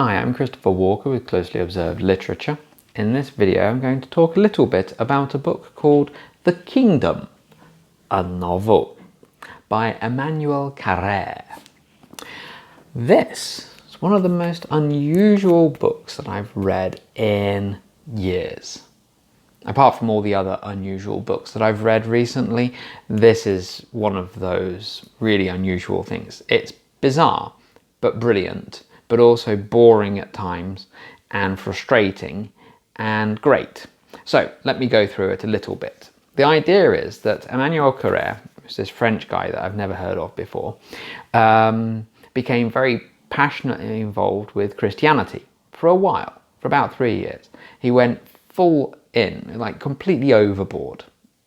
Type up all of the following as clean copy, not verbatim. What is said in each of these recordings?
Hi, I'm Christopher Walker with Closely Observed Literature. In this video I'm going to talk a little bit about a book called The Kingdom, a novel by Emmanuel Carrere. This is one of the most unusual books that I've read in years. Apart from all the other unusual books that I've read recently, this is one of those really unusual things. It's bizarre, but brilliant, but also boring at times and frustrating and great. So let me go through it a little bit. The idea is that Emmanuel Carrere, who's this French guy that I've never heard of before, became very passionately involved with Christianity for a while, for about 3 years. He went full in, like completely overboard.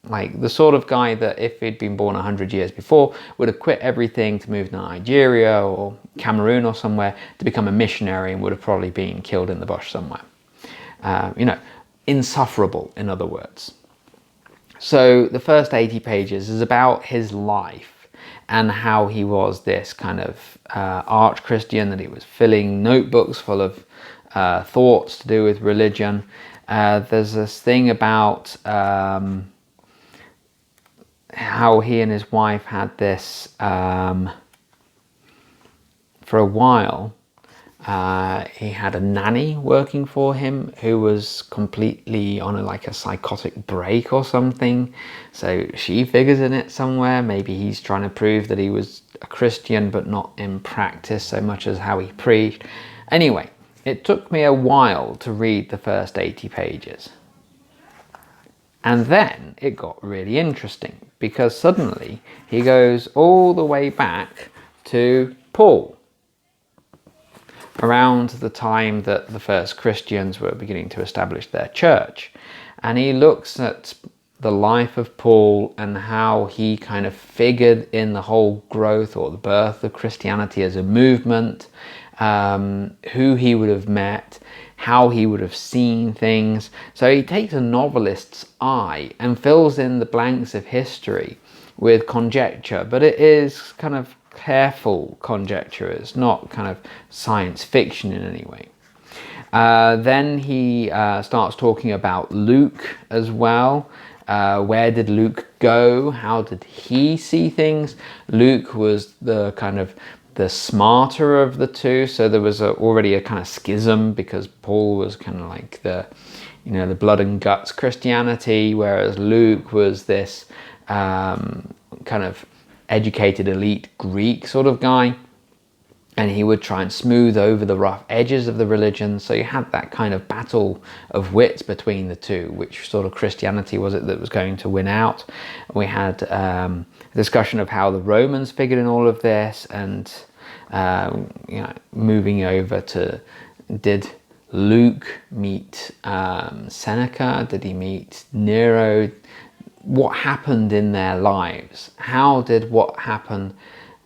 Like the sort of guy that if he'd been born 100 years before would have quit everything to move to Nigeria or Cameroon or somewhere to become a missionary and would have probably been killed in the bush somewhere. Insufferable, in other words. So the first 80 pages is about his life and how he was this kind of arch Christian, that he was filling notebooks full of thoughts to do with religion. There's this thing about how he and his wife had this, for a while, he had a nanny working for him who was completely on a psychotic break or something. So she figures in it somewhere. Maybe he's trying to prove that he was a Christian, but not in practice so much as how he preached. Anyway, it took me a while to read the first 80 pages. And then it got really interesting because suddenly he goes all the way back to Paul, around the time that the first Christians were beginning to establish their church. And he looks at the life of Paul and how he kind of figured in the whole growth or the birth of Christianity as a movement, who he would have met, how he would have seen things. So he takes a novelist's eye and fills in the blanks of history with conjecture, but it is kind of careful conjecture. It's not kind of science fiction in any way. Then he starts talking about Luke as well. Where did Luke go? How did he see things? Luke was the kind of the smarter of the two, so there was already a kind of schism because Paul was kind of like the blood and guts Christianity, whereas Luke was this kind of educated elite Greek sort of guy, and he would try and smooth over the rough edges of the religion. So you had that kind of battle of wits between the two, which sort of Christianity was it that was going to win out. We had a discussion of how the Romans figured in all of this, and moving over to, did Luke meet Seneca? Did he meet Nero? What happened in their lives? How did what happened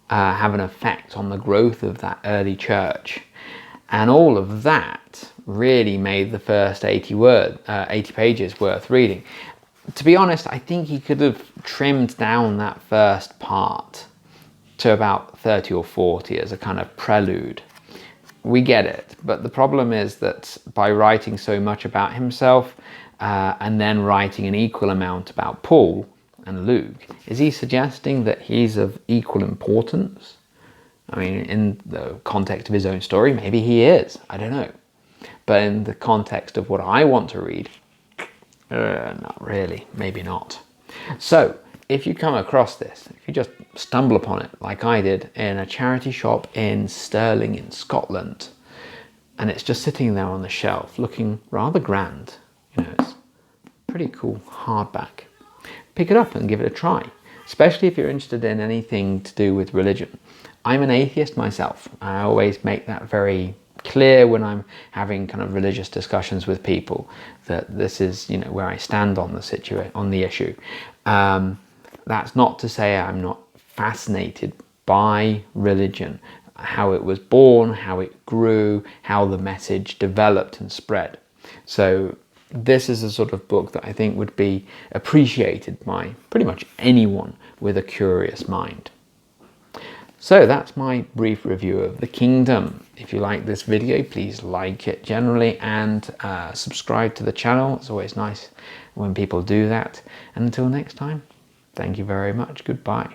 have an effect on the growth of that early church? And all of that really made the first 80 pages worth reading. To be honest, I think he could have trimmed down that first part to about 30 or 40 as a kind of prelude. We get it, but the problem is that by writing so much about himself and then writing an equal amount about Paul and Luke, is he suggesting that he's of equal importance? I mean, in the context of his own story, maybe he is, I don't know. But in the context of what I want to read, not really, maybe not. So, if you come across this, if you just stumble upon it like I did in a charity shop in Stirling in Scotland, and it's just sitting there on the shelf looking rather grand, it's pretty cool hardback, pick it up and give it a try, especially if you're interested in anything to do with religion. I'm an atheist myself. I always make that very clear when I'm having kind of religious discussions with people, that this is where I stand on the issue. That's not to say I'm not fascinated by religion, how it was born, how it grew, how the message developed and spread. So this is a sort of book that I think would be appreciated by pretty much anyone with a curious mind. So that's my brief review of The Kingdom. If you like this video, please like it generally and subscribe to the channel. It's always nice when people do that. And until next time, thank you very much. Goodbye.